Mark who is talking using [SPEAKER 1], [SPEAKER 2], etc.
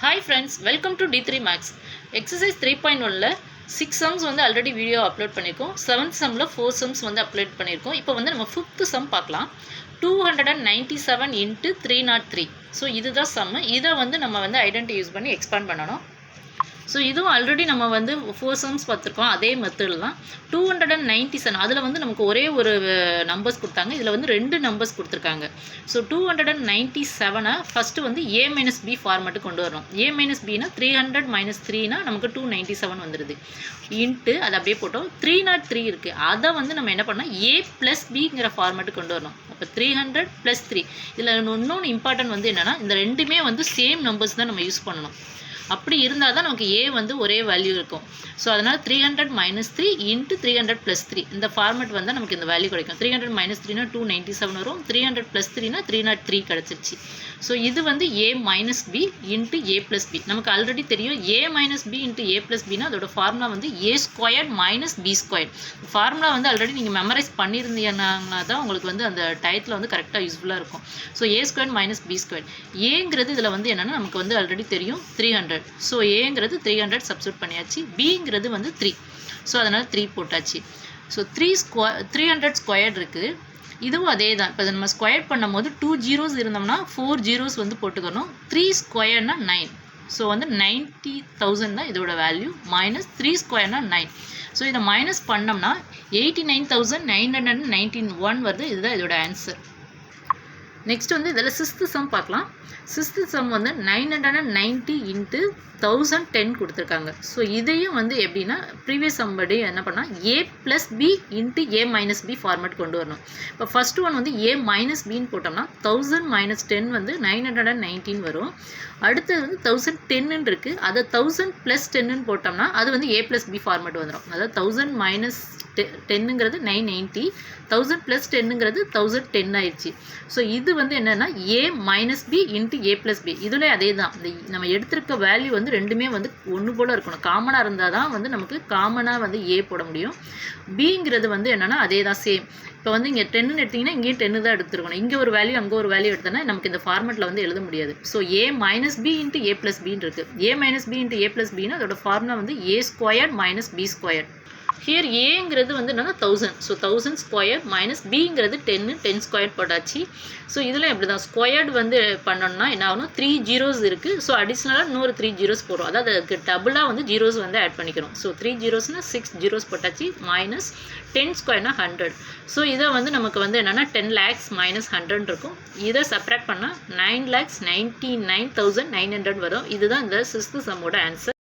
[SPEAKER 1] Hi friends, welcome to D3 Max. Exercise 3.1ல 6 sums வந்து already video upload பண்ணியிருக்கோம். 7th sumல 4 sums வந்து upload பண்ணியிருக்கோம். இப்போ வந்து நம்ம 5th sum பார்க்கலாம். 297 into 303. ஸோ இதுதான் சம். இதை வந்து நம்ம வந்து ஐடென்டி யூஸ் பண்ணி எக்ஸ்பேண்ட் பண்ணணும். ஸோ இதுவும் ஆல்ரெடி நம்ம வந்து 4 சம்ஸ் பார்த்துருக்கோம். அதே மெத்தடில் தான் 297 அதில் வந்து நமக்கு ஒரே ஒரு நம்பர்ஸ் கொடுத்தாங்க. இதில் வந்து 2 நம்பர்ஸ் கொடுத்துருக்காங்க. ஸோ 297 ஃபஸ்ட்டு வந்து A - B ஃபார்மேட்டு கொண்டு வரணும். A - Bனா 300 - 3னா நமக்கு 297 வந்துடுது. இன்ட்டு அதை அப்படியே போட்டோம். 303 இருக்குது. அதை வந்து நம்ம என்ன பண்ணால் A + Bங்கிற ஃபார்மேட்டு கொண்டு வரணும். அப்போ 300 + 3. இதில் இன்னொன்று இம்பார்ட்டன்ட் வந்து என்னென்னா, இந்த ரெண்டுமே வந்து சேம் நம்பர்ஸ் தான் நம்ம யூஸ் பண்ணணும். அப்படி இருந்தால் தான் நமக்கு A வந்து ஒரே வேல்யூ இருக்கும். ஸோ அதனால் 300 - 3 into 300 + 3 இந்த ஃபார்மேட் வந்து நமக்கு இந்த வேல்யூ கிடைக்கும். 300 - 3னா 297 வரும். 300 + 3னா 303 கிடச்சிருச்சு. ஸோ இது வந்து A - B into A + B. நமக்கு ஆல்ரெடி தெரியும் A - B into A + Bனா அதோட ஃபார்முலா வந்து A² - B². ஃபார்முலா வந்து ஆல்ரெடி நீங்கள் மெமரைஸ் பண்ணியிருந்தீங்கன்னா தான் உங்களுக்கு வந்து அந்த டயத்தில் வந்து கரெக்டாக யூஸ்ஃபுல்லாக இருக்கும். So A² - B². ஏங்கிறது இதில் வந்து என்னென்னா நமக்கு வந்து ஆல்ரெடி தெரியும் 300. ஸோ ஏங்கிறது 300 சப்ஸ்டியூட் பண்ணியாச்சு. பிங்கிறது வந்து 3. ஸோ அதனால் 3 போட்டாச்சு. ஸோ 300 ஸ்கொயர் இருக்குது. இதுவும் அதே தான். இப்போ நம்ம ஸ்கொயர் பண்ணும் போது 2 ஜீரோஸ் இருந்தோம்னா 4 ஜீரோஸ் வந்து போட்டுக்கணும். 3 ஸ்கொயர்னா 9. ஸோ வந்து 90,000 தான் இதோட வேல்யூ. -3 ஸ்கொயர்னா 9. ஸோ இதை மைனஸ் பண்ணோம்னா 89,991 வருது. இதுதான் இதோட ஆன்சர். நெக்ஸ்ட் வந்து இதில் 6th சம் பார்க்கலாம். 6th சம் வந்து 990 into 1010 கொடுத்துருக்காங்க. ஸோ இதையும் வந்து எப்படின்னா ப்ரீவியஸ் சம் படி என்ன பண்ணால் A + B into A - B format கொண்டு வரணும். இப்போ ஃபஸ்ட்டு ஒன் வந்து A - Bன்னு போட்டோம்னா 1000 - 10 வந்து 919 வரும். அடுத்தது வந்து 1010 இருக்குது. அதை 1000 + 10ன்னு போட்டோம்னா அது வந்து A + B ஃபார்மேட் வந்துடும். அதாவது 1000 - 10ங்கிறது 990, 1000 + 10ங்கிறது 1010 ஆயிடுச்சு. ஸோ இது வந்து என்னென்னா A - B into A + B. இதில் அதே தான். இந்த நம்ம எடுத்திருக்க வேல்யூ வந்து ரெண்டுமே வந்து ஒன்று போல் இருக்கணும். காமனாக இருந்தால் தான் வந்து நமக்கு காமனாக வந்து A போட முடியும். Bங்கிறது வந்து என்னென்னா அதே தான், சேம். இப்போ வந்து இங்கே 10ன்னு எடுத்திங்கன்னா இங்கேயும் 10 தான் எடுத்துருக்கணும். இங்கே ஒரு வேல்யூ அங்கே ஒரு வேல்யூ எடுத்தோன்னா நமக்கு இந்த ஃபார்மெட்டில் வந்து எழுத முடியாது. So A - B into A + Bன்னு இருக்குது. A - B into A + Bன்னா அதோட ஃபார்முலா வந்து A² - B². ஹியர் ஏங்கிறது வந்து என்னன்னா 1000. ஸோ 1000 ஸ்கொயர் மைனஸ் பிங்கிறது 10 ஸ்கொயர் போட்டாச்சு. ஸோ இதில் எப்படி தான் ஸ்கொயர்டு வந்து பண்ணணும்னா என்ன ஆகணும், 3 ஜீரோஸ் இருக்குது. ஸோ அடிஷ்னலாக இன்னொரு 3 ஜீரோஸ் போடுறோம். அதாவது அதுக்கு டபுளாக வந்து ஜீரோஸ் வந்து ஆட் பண்ணிக்கிறோம். ஸோ 3 ஜீரோஸ்னால் 6 ஜீரோஸ் போட்டாச்சு. -10 ஸ்கொயர்னா 100. ஸோ இதை வந்து நமக்கு வந்து என்னென்னா 10 lakhs - 100 இருக்கும். இதை சப்ராக்ட் பண்ணால் 9,99,900 வரும். இதுதான் இந்த 6th சம்மோட ஆன்சர்.